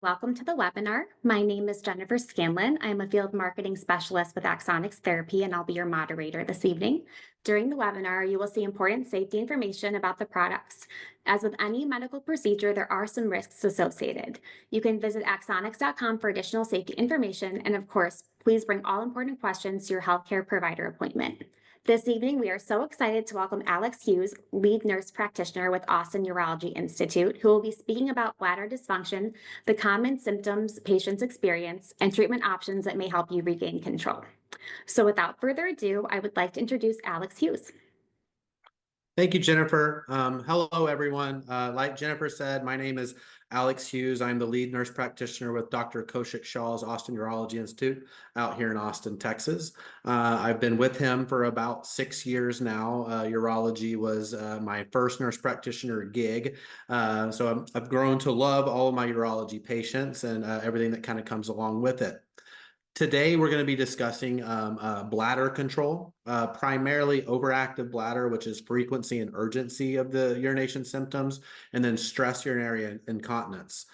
Welcome to the webinar. My name is Jennifer Scanlon. I am a field marketing specialist with Axonics Therapy, and I'll be your moderator this evening. During the webinar, you will see important safety information about the products. As with any medical procedure, there are some risks associated. You can visit axonics.com for additional safety information, and of course, please bring all important questions to your healthcare provider appointment. This evening, we are so excited to welcome Alex Hughes, lead nurse practitioner with Austin Urology Institute, who will be speaking about bladder dysfunction, the common symptoms patients experience, and treatment options that may help you regain control. So without further ado, I would like to introduce Alex Hughes. Thank you, Jennifer. Hello, everyone. Like Jennifer said, my name is Alex Hughes. I'm the lead nurse practitioner with Dr. Koshik Shaw's Austin Urology Institute out here in Austin, Texas. I've been with him for about 6 years now. Urology was my first nurse practitioner gig. So I've grown to love all of my urology patients and everything that kind of comes along with it. Today, we're going to be discussing bladder control, primarily overactive bladder, which is frequency and urgency of the urination symptoms, and then stress urinary incontinence.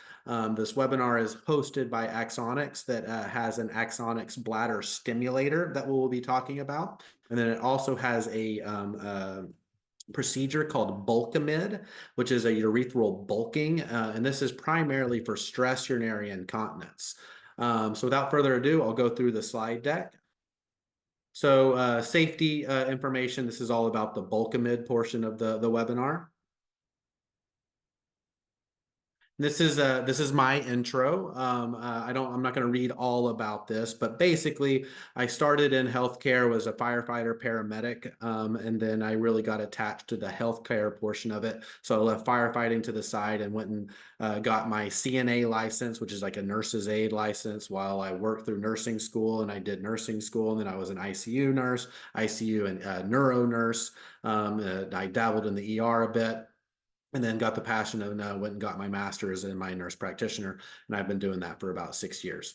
This webinar is hosted by Axonics that has an Axonics bladder stimulator that we'll be talking about. And then it also has a procedure called Bulkamid, which is a urethral bulking, and this is primarily for stress urinary incontinence. So without further ado, I'll go through the slide deck. So safety information, this is all about the Bulkamid portion of the webinar. This is my intro. I'm not going to read all about this, but basically I started in healthcare, was a firefighter paramedic, and then I really got attached to the healthcare portion of it. So I left firefighting to the side and went and got my CNA license, which is like a nurse's aide license, while I worked through nursing school, and I did nursing school, and then I was an ICU nurse, ICU and neuro nurse. I dabbled in the ER a bit. And then got the passion and went and got my master's in my nurse practitioner. And I've been doing that for about 6 years.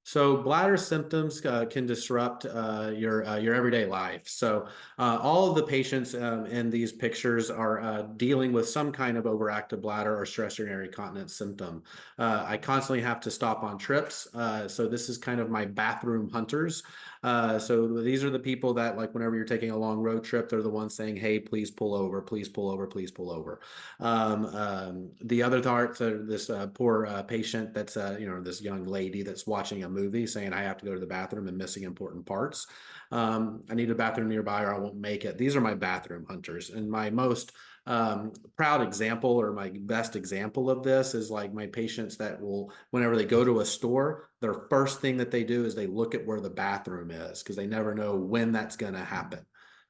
So bladder symptoms can disrupt your everyday life. So all of the patients in these pictures are dealing with some kind of overactive bladder or stress urinary incontinence symptom. I constantly have to stop on trips. So this is kind of my bathroom hunters. So these are the people that, like, whenever you're taking a long road trip, they're the ones saying, "Hey, please pull over, please pull over, please pull over." The other part, so this poor patient that's this young lady that's watching a movie saying, "I have to go to the bathroom," and missing important parts. I need a bathroom nearby or I won't make it. These are my bathroom hunters. And my most proud example, or my best example of this, is like my patients that will, whenever they go to a store, their first thing that they do is they look at where the bathroom is, because they never know when that's going to happen.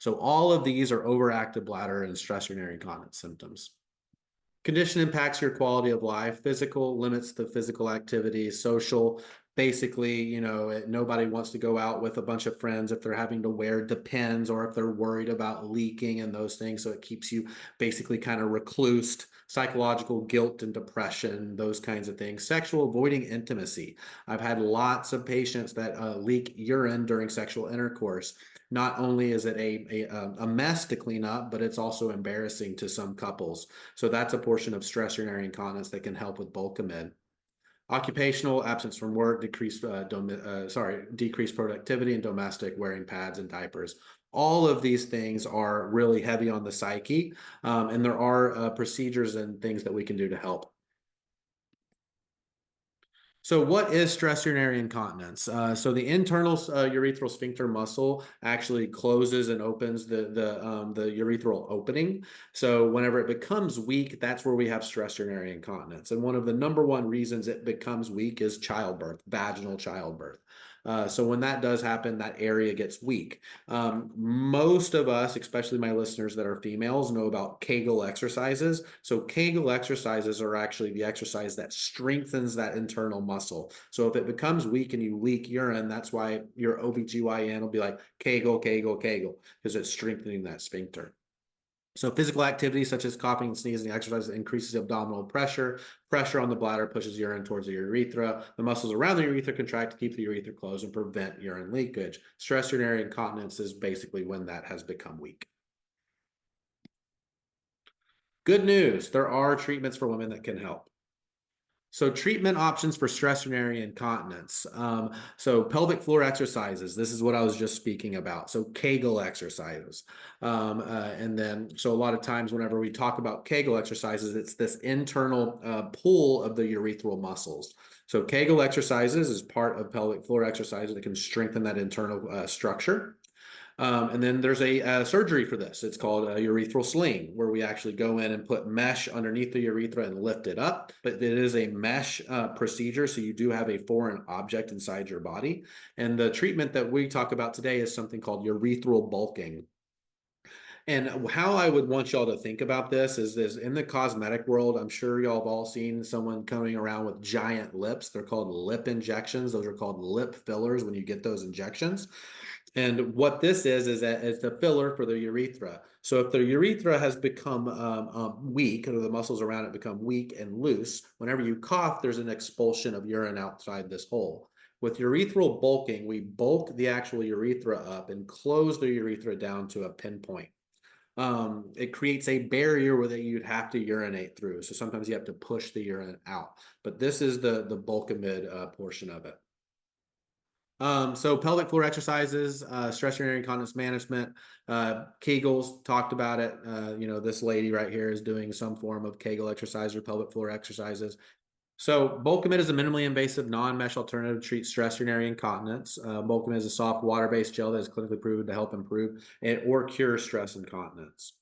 So all of these are overactive bladder and stress urinary incontinence symptoms. Condition impacts your quality of life. Physical limits the physical activity. Social, basically, nobody wants to go out with a bunch of friends if they're having to wear Depends, or if they're worried about leaking and those things. So it keeps you basically kind of reclused. Psychological guilt and depression, those kinds of things. Sexual, avoiding intimacy. I've had lots of patients that leak urine during sexual intercourse. Not only is it a mess to clean up, but it's also embarrassing to some couples. So that's a portion of stress urinary incontinence that can help with Bulkamid. Occupational, absence from work, decreased productivity, and domestic, wearing pads and diapers. All of these things are really heavy on the psyche, and there are procedures and things that we can do to help. So what is stress urinary incontinence? So the internal urethral sphincter muscle actually closes and opens the urethral opening. So whenever it becomes weak, that's where we have stress urinary incontinence. And one of the number one reasons it becomes weak is childbirth, vaginal childbirth. So when that does happen, that area gets weak. Most of us, especially my listeners that are females, know about Kegel exercises. So Kegel exercises are actually the exercise that strengthens that internal muscle. So if it becomes weak and you leak urine, that's why your OBGYN will be like, Kegel, Kegel, Kegel, because it's strengthening that sphincter. So physical activity such as coughing and sneezing exercise increases abdominal pressure. Pressure on the bladder pushes urine towards the urethra. The muscles around the urethra contract to keep the urethra closed and prevent urine leakage. Stress urinary incontinence is basically when that has become weak. Good news, there are treatments for women that can help. So treatment options for stress urinary incontinence. So pelvic floor exercises. This is what I was just speaking about. So Kegel exercises. And then, so a lot of times whenever we talk about Kegel exercises, it's this internal pull of the urethral muscles. So Kegel exercises is part of pelvic floor exercises that can strengthen that internal structure. And then there's a surgery for this. It's called a urethral sling, where we actually go in and put mesh underneath the urethra and lift it up. But it is a mesh procedure, so you do have a foreign object inside your body. And the treatment that we talk about today is something called urethral bulking. And how I would want y'all to think about this is this in the cosmetic world, I'm sure y'all have all seen someone coming around with giant lips. They're called lip injections. Those are called lip fillers when you get those injections. And what this is that it's a filler for the urethra. So if the urethra has become weak, or the muscles around it become weak and loose, whenever you cough, there's an expulsion of urine outside this hole. With urethral bulking, we bulk the actual urethra up and close the urethra down to a pinpoint. It creates a barrier where that you'd have to urinate through. So sometimes you have to push the urine out. But this is the bulkamid portion of it. So pelvic floor exercises, stress urinary incontinence management, Kegels, talked about it. This lady right here is doing some form of Kegel exercise or pelvic floor exercises. So Bulkamid is a minimally invasive non-mesh alternative to treat stress urinary incontinence. Bulkamid is a soft water-based gel that is clinically proven to help improve or cure stress incontinence.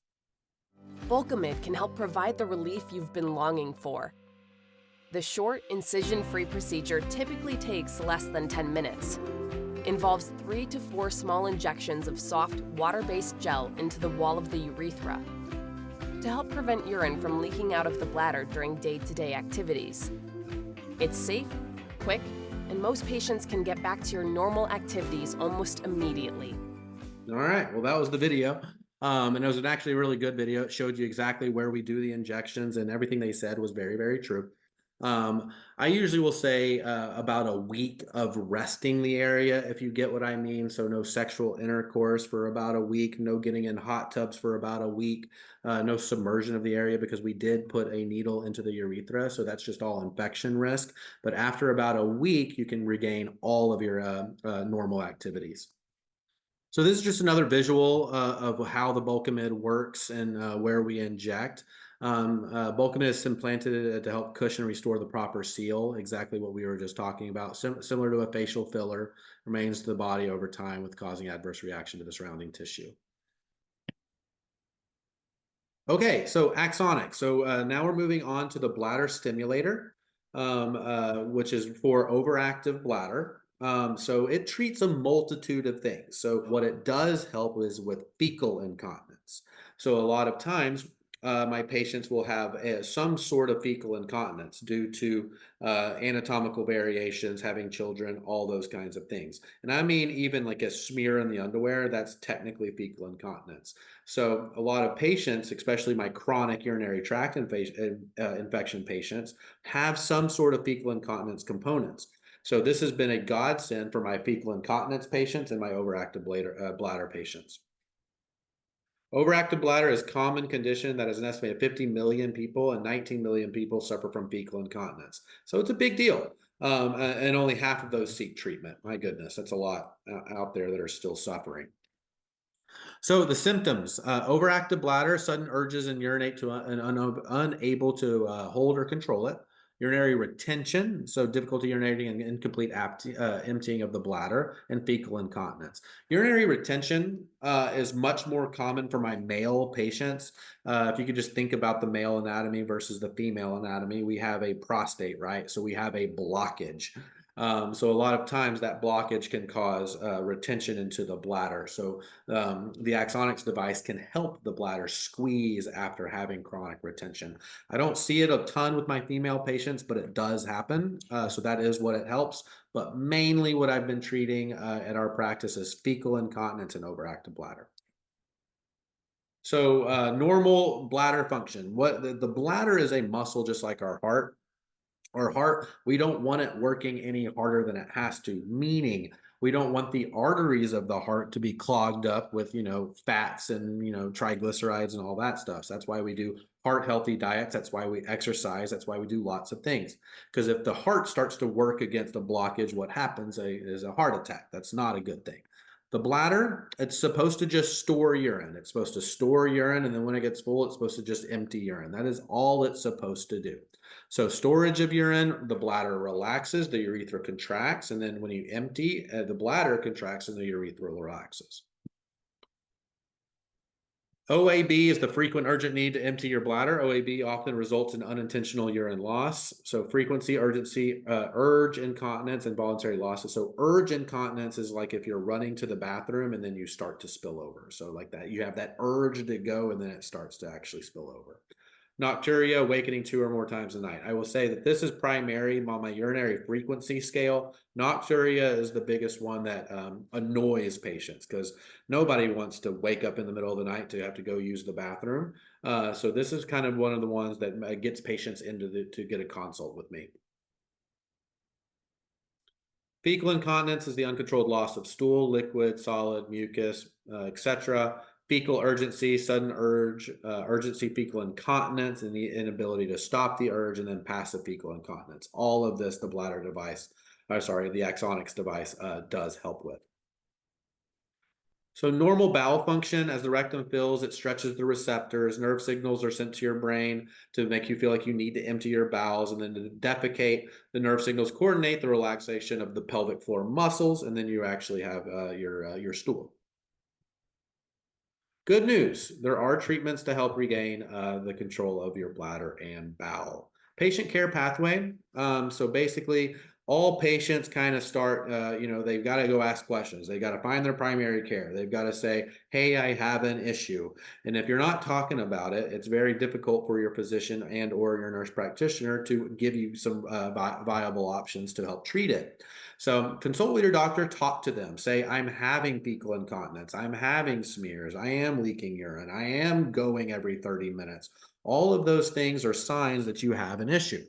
Bulkamid can help provide the relief you've been longing for. The short, incision-free procedure typically takes less than 10 minutes. Involves 3 to 4 small injections of soft, water-based gel into the wall of the urethra to help prevent urine from leaking out of the bladder during day-to-day activities. It's safe, quick, and most patients can get back to your normal activities almost immediately. All right, well, that was the video. And it was actually a really good video. It showed you exactly where we do the injections, and everything they said was very, very true. I usually will say about a week of resting the area, if you get what I mean. So no sexual intercourse for about a week, no getting in hot tubs for about a week, no submersion of the area because we did put a needle into the urethra. So that's just all infection risk. But after about a week, you can regain all of your normal activities. So this is just another visual of how the Bulkamid works and where we inject. Bulkamid is implanted to help cushion and restore the proper seal, exactly what we were just talking about. Similar to a facial filler, remains to the body over time with causing adverse reaction to the surrounding tissue. Okay, so Axonics. So now we're moving on to the bladder stimulator, which is for overactive bladder. So it treats a multitude of things. So what it does help is with fecal incontinence. So a lot of times my patients will have some sort of fecal incontinence due to anatomical variations, having children, all those kinds of things. And I mean, even like a smear in the underwear, that's technically fecal incontinence. So a lot of patients, especially my chronic urinary tract infection patients, have some sort of fecal incontinence components. So this has been a godsend for my fecal incontinence patients and my overactive bladder patients. Overactive bladder is a common condition that is an estimated 50 million people and 19 million people suffer from fecal incontinence. So it's a big deal. And only half of those seek treatment. My goodness, that's a lot out there that are still suffering. So the symptoms, overactive bladder, sudden urges and urinate to and unable to hold or control it. Urinary retention, so difficulty urinating and incomplete emptying of the bladder, and fecal incontinence. Urinary retention is much more common for my male patients. If you could just think about the male anatomy versus the female anatomy, we have a prostate, right? So we have a blockage. So a lot of times that blockage can cause retention into the bladder. So the Axonics device can help the bladder squeeze after having chronic retention. I don't see it a ton with my female patients, but it does happen. So that is what it helps. But mainly what I've been treating at our practice is fecal incontinence and overactive bladder. So normal bladder function. What the bladder is a muscle just like our heart. Our heart, we don't want it working any harder than it has to, meaning We don't want the arteries of the heart to be clogged up with, fats and, triglycerides and all that stuff. So that's why we do heart healthy diets. That's why we exercise. That's why we do lots of things. Because if the heart starts to work against a blockage, what happens is a heart attack. That's not a good thing. The bladder, it's supposed to just store urine. It's supposed to store urine, and then when it gets full, it's supposed to just empty urine. That is all it's supposed to do. So storage of urine, the bladder relaxes, the urethra contracts, and then when you empty, the bladder contracts and the urethra relaxes. OAB is the frequent urgent need to empty your bladder. OAB often results in unintentional urine loss. So frequency, urgency, urge incontinence, and voluntary losses. So urge incontinence is like if you're running to the bathroom and then you start to spill over. So like that, you have that urge to go and then it starts to actually spill over. Nocturia, awakening 2 or more times a night. I will say that this is primary on my urinary frequency scale. Nocturia is the biggest one that annoys patients because nobody wants to wake up in the middle of the night to have to go use the bathroom. So this is kind of one of the ones that gets patients to get a consult with me. Fecal incontinence is the uncontrolled loss of stool, liquid, solid, mucus, etc. Fecal urgency, sudden urge, urgency fecal incontinence, and the inability to stop the urge, and then passive fecal incontinence. All of this, the bladder device, the Axonics device does help with. So normal bowel function, as the rectum fills, it stretches the receptors. Nerve signals are sent to your brain to make you feel like you need to empty your bowels, and then to defecate, the nerve signals coordinate the relaxation of the pelvic floor muscles, and then you actually have your stool. Good news, there are treatments to help regain the control of your bladder and bowel. Patient care pathway. So basically, all patients kind of start, they've got to go ask questions. They got to find their primary care. They've got to say, hey, I have an issue. And if you're not talking about it, it's very difficult for your physician and or your nurse practitioner to give you some viable options to help treat it. So consult with your doctor, talk to them. Say, I'm having fecal incontinence. I'm having smears. I am leaking urine. I am going every 30 minutes. All of those things are signs that you have an issue.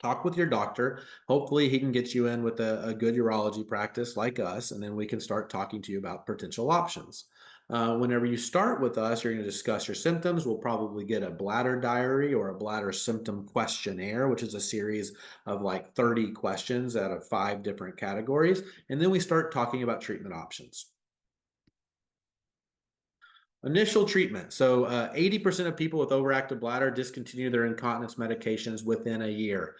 Talk with your doctor. Hopefully he can get you in with a good urology practice like us, and then we can start talking to you about potential options. Whenever you start with us, you're going to discuss your symptoms. We'll probably get a bladder diary or a bladder symptom questionnaire, which is a series of like 30 questions out of 5 different categories. And then we start talking about treatment options. Initial treatment. So 80% of people with overactive bladder discontinue their incontinence medications within a year.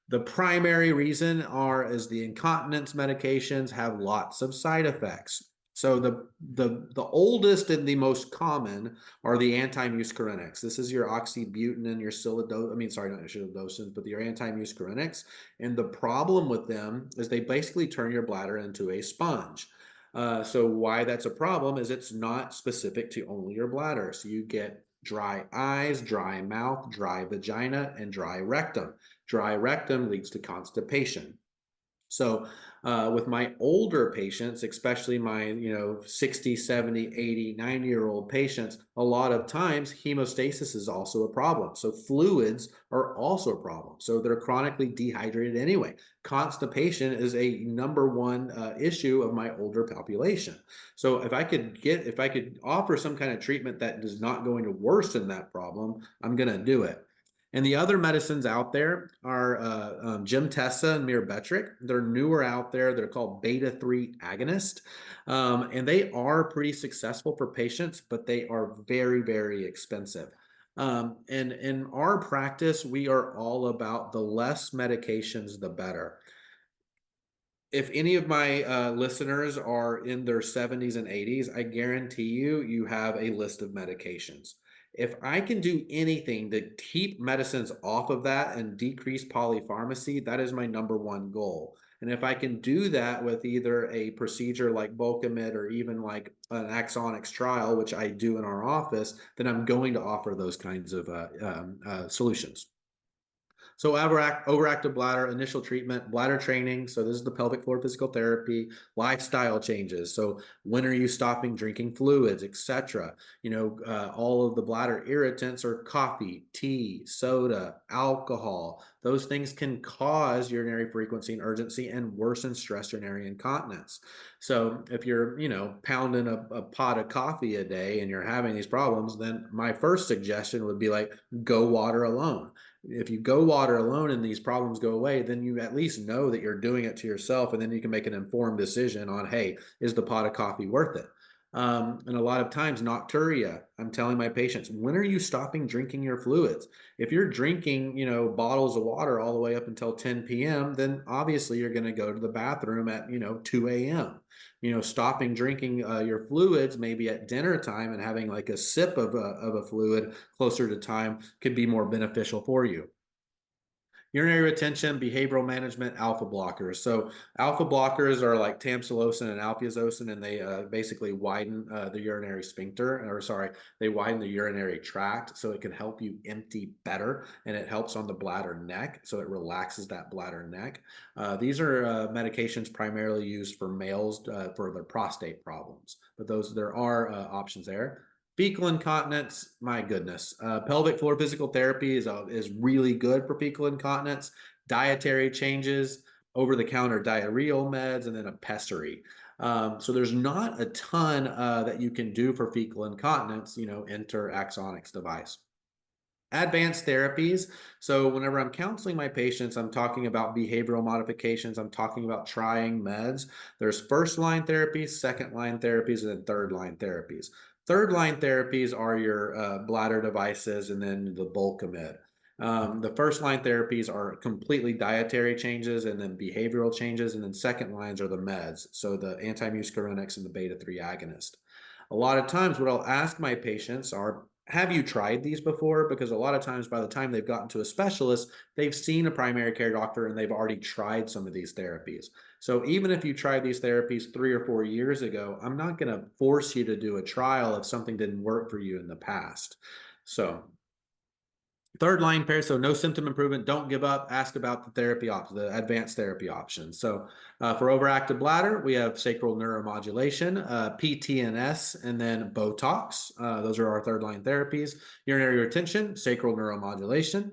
The primary reason is the incontinence medications have lots of side effects. So the oldest and the most common are the anti-muscarinics. This is your oxybutynin, your not silodocin, but your anti-muscarinics. And the problem with them is they basically turn your bladder into a sponge. So why that's a problem is it's not specific to only your bladder. So you get dry eyes, dry mouth, dry vagina, and dry rectum. Dry rectum leads to constipation. So with my older patients, especially my 60, 70, 80, 90-year-old patients, a lot of times hemostasis is also a problem. So fluids are also a problem. So they're chronically dehydrated anyway. Constipation is a #1 issue of my older population. So if I could offer some kind of treatment that is not going to worsen that problem, I'm going to do it. And the other medicines out there are Gemtesa and Myrbetriq. They're newer out there. They're called beta-3 agonist. And they are pretty successful for patients, but they are very, very expensive. And in our practice, we are all about the less medications, the better. If any of my listeners are in their 70s and 80s, I guarantee you have a list of medications. If I can do anything to keep medicines off of that and decrease polypharmacy, that is my #1 goal. And if I can do that with either a procedure like Bulkamid or even like an Axonics trial, which I do in our office, then I'm going to offer those kinds of solutions. So overactive bladder, initial treatment, bladder training. So this is the pelvic floor physical therapy, lifestyle changes. So when are you stopping drinking fluids, etc. All of the bladder irritants are coffee, tea, soda, alcohol. those things can cause urinary frequency and urgency and worsen stress urinary incontinence. So if you're, pounding a pot of coffee a day and you're having these problems, then my first suggestion would be like, go water alone. If you go water alone and these problems go away, then you at least know that you're doing it to yourself, and then you can make an informed decision on, hey, is the pot of coffee worth it? And a lot of times, nocturia, I'm telling my patients, when are you stopping drinking your fluids? If you're drinking, bottles of water all the way up until 10 p.m., then obviously you're going to go to the bathroom at, 2 a.m. Stopping drinking your fluids maybe at dinner time and having like a sip of a fluid closer to time could be more beneficial for you. Urinary retention, behavioral management, alpha blockers. So alpha blockers are like tamsulosin and alfuzosin, and they basically widen the urinary sphincter, or sorry, they widen the urinary tract, so it can help you empty better, and it helps on the bladder neck, so it relaxes that bladder neck. These are medications primarily used for males for their prostate problems, but there are options there. Fecal incontinence, my goodness. Pelvic floor physical therapy is really good for fecal incontinence. Dietary changes, over-the-counter diarrheal meds, and then a pessary. So there's not a ton that you can do for fecal incontinence, enter Axonics device. Advanced therapies. So whenever I'm counseling my patients, I'm talking about behavioral modifications. I'm talking about trying meds. There's first line therapies, second line therapies, and then third line therapies. Third line therapies are your bladder devices and then the Bulkamid. The first line therapies are completely dietary changes and then behavioral changes. And then second lines are the meds. So the antimuscarinics and the beta-3 agonist. A lot of times what I'll ask my patients are, have you tried these before? Because a lot of times by the time they've gotten to a specialist, they've seen a primary care doctor and they've already tried some of these therapies. So even if you tried these therapies 3 or 4 years ago, I'm not going to force you to do a trial if something didn't work for you in the past. So third line pair, so no symptom improvement, don't give up, ask about the therapy options, the advanced therapy options. So for overactive bladder, we have sacral neuromodulation, PTNS, and then Botox. Those are our third line therapies. Urinary retention, sacral neuromodulation,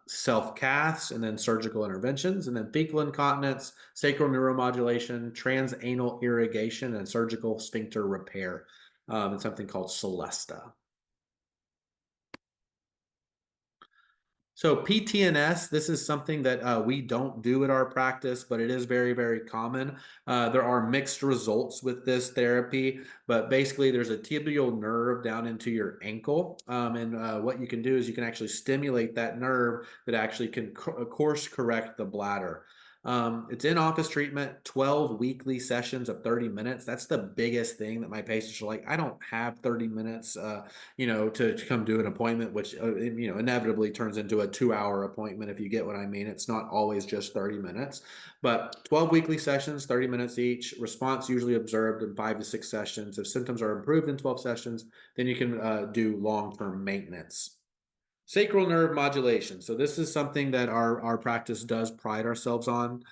self-caths, and then surgical interventions, and then fecal incontinence, sacral neuromodulation, transanal irrigation, and surgical sphincter repair, and something called Celesta. So PTNS, this is something that we don't do at our practice, but it is very, very common. There are mixed results with this therapy, but basically there's a tibial nerve down into your ankle. And what you can do is you can actually stimulate that nerve that actually can course correct the bladder. It's in-office treatment, 12 weekly sessions of 30 minutes. That's the biggest thing that my patients are like, I don't have 30 minutes, to come do an appointment, which, inevitably turns into a 2-hour appointment, if you get what I mean. It's not always just 30 minutes, but 12 weekly sessions, 30 minutes each. Response usually observed in 5 to 6 sessions. If symptoms are improved in 12 sessions, then you can do long-term maintenance. Sacral nerve modulation. So this is something that our practice does pride ourselves on.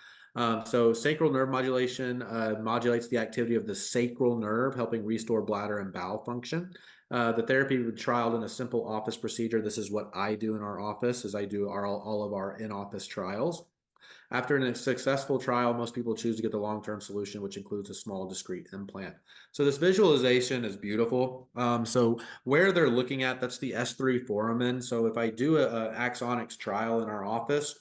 So sacral nerve modulation modulates the activity of the sacral nerve, helping restore bladder and bowel function. The therapy was trialed in a simple office procedure. This is what I do in our office, is I do all of our in-office trials. After a successful trial, most people choose to get the long-term solution, which includes a small discrete implant. So this visualization is beautiful. So where they're looking at, that's the S3 foramen. So if I do a Axonics trial in our office,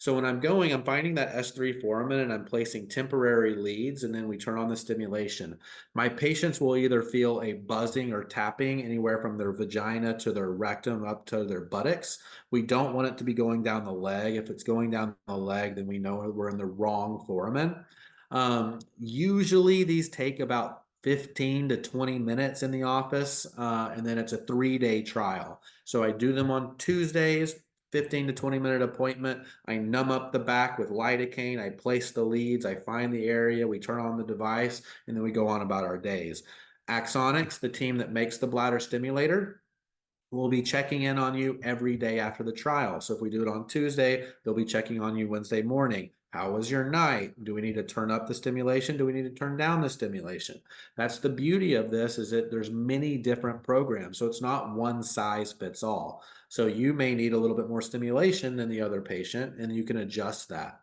so when I'm finding that S3 foramen and I'm placing temporary leads, and then we turn on the stimulation. My patients will either feel a buzzing or tapping anywhere from their vagina to their rectum up to their buttocks. We don't want it to be going down the leg. If it's going down the leg, then we know we're in the wrong foramen. Usually these take about 15 to 20 minutes in the office, and then it's a 3-day trial. So I do them on Tuesdays, 15 to 20 minute appointment. I numb up the back with lidocaine. I place the leads. I find the area. We turn on the device, and then we go on about our days. Axonics, the team that makes the bladder stimulator, will be checking in on you every day after the trial. So if we do it on Tuesday, they'll be checking on you Wednesday morning. How was your night? Do we need to turn up the stimulation? Do we need to turn down the stimulation? That's the beauty of this, is that there's many different programs. So it's not one size fits all. So you may need a little bit more stimulation than the other patient, and you can adjust that.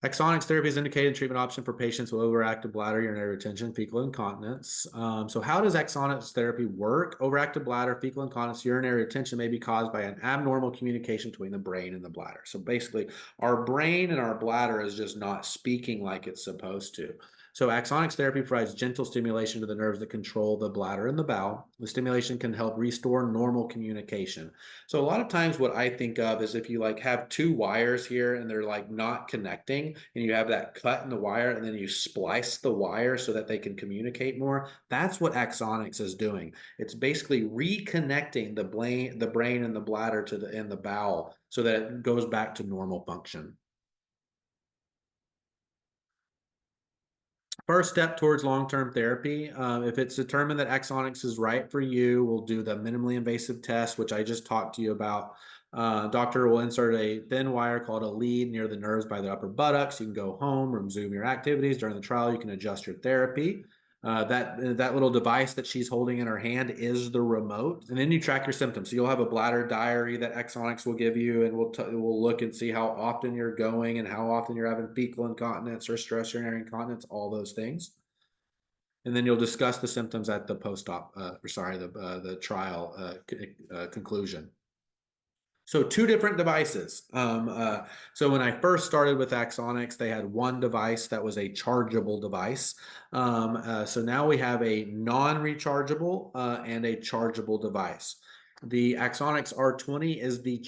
Axonics therapy is indicated treatment option for patients with overactive bladder, urinary retention, fecal incontinence. So how does Axonics therapy work? Overactive bladder, fecal incontinence, urinary retention may be caused by an abnormal communication between the brain and the bladder. So basically, our brain and our bladder is just not speaking like it's supposed to. So Axonics therapy provides gentle stimulation to the nerves that control the bladder and the bowel. The stimulation can help restore normal communication. So a lot of times what I think of is if you like have two wires here and they're like not connecting, and you have that cut in the wire and then you splice the wire so that they can communicate more, that's what Axonics is doing. It's basically reconnecting the brain and the bladder to the bowel so that it goes back to normal function. First step towards long-term therapy. If it's determined that Axonics is right for you, we'll do the minimally invasive test, which I just talked to you about. Doctor will insert a thin wire called a lead near the nerves by the upper buttocks. You can go home, resume your activities. During the trial, you can adjust your therapy. That little device that she's holding in her hand is the remote, and then you track your symptoms. So you'll have a bladder diary that Axonics will give you, and we'll look and see how often you're going and how often you're having fecal incontinence or stress urinary incontinence, all those things. And then you'll discuss the symptoms at the post-op, the trial conclusion. So two different devices. So when I first started with Axonics, they had one device that was a chargeable device. So now we have a non-rechargeable and a chargeable device. The Axonics R20 is the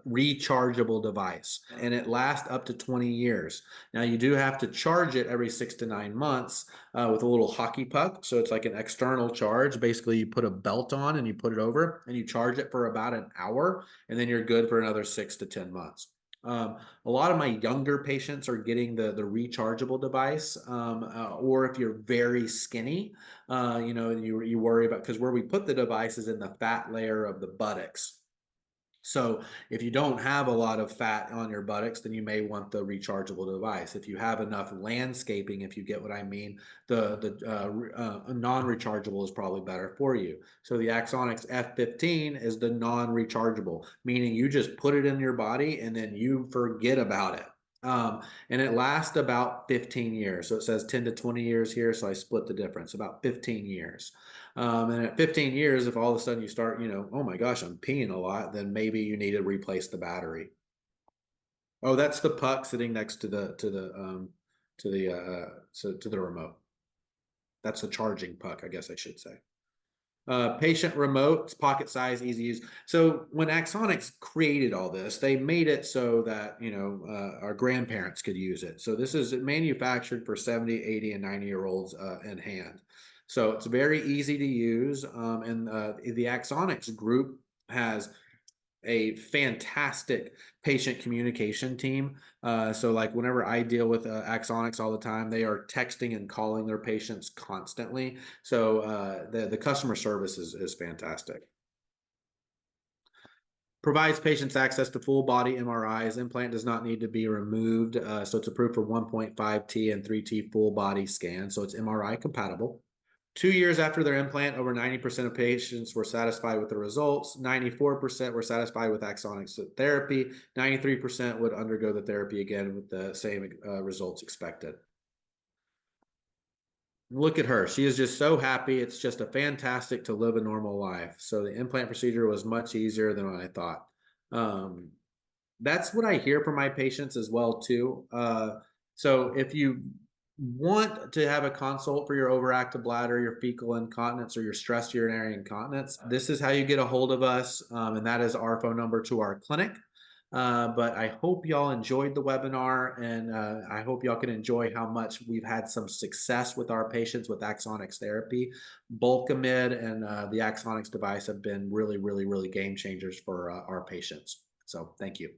rechargeable device, and it lasts up to 20 years. Now, you do have to charge it every 6 to 9 months with a little hockey puck. So it's like an external charge. Basically, you put a belt on and you put it over, and you charge it for about an hour, and then you're good for another 6 to 10 months. A lot of my younger patients are getting the rechargeable device, or if you're very skinny, you worry about, because where we put the device is in the fat layer of the buttocks. So if you don't have a lot of fat on your buttocks, then you may want the rechargeable device. If you have enough landscaping, if you get what I mean, the non-rechargeable is probably better for you. So the Axonics F15 is the non-rechargeable, meaning you just put it in your body and then you forget about it. And it lasts about 15 years. So it says 10 to 20 years here. So I split the difference, about 15 years. And at 15 years, if all of a sudden you start, oh my gosh, I'm peeing a lot, then maybe you need to replace the battery. Oh, that's the puck sitting next to the remote. That's the charging puck, I guess I should say. Patient remote, pocket size, easy use. So when Axonics created all this, they made it so that, our grandparents could use it. So this is manufactured for 70, 80, and 90-year-olds in hand. So it's very easy to use. And the Axonics group has a fantastic patient communication team. So like whenever I deal with Axonics all the time, they are texting and calling their patients constantly. So the customer service is fantastic. Provides patients access to full body MRIs. Implant does not need to be removed. So it's approved for 1.5T and 3T full body scans. So it's MRI compatible. 2 years after their implant, over 90% of patients were satisfied with the results. 94% were satisfied with Axonics therapy. 93% would undergo the therapy again with the same results expected. Look at her. She is just so happy. It's just fantastic to live a normal life. So the implant procedure was much easier than what I thought. That's what I hear from my patients as well, too. So if you want to have a consult for your overactive bladder, your fecal incontinence, or your stress urinary incontinence, this is how you get a hold of us, and that is our phone number to our clinic. But I hope y'all enjoyed the webinar, and I hope y'all can enjoy how much we've had some success with our patients with Axonics therapy. Bulkamid and the Axonics device have been really, really, really game changers for our patients. So thank you.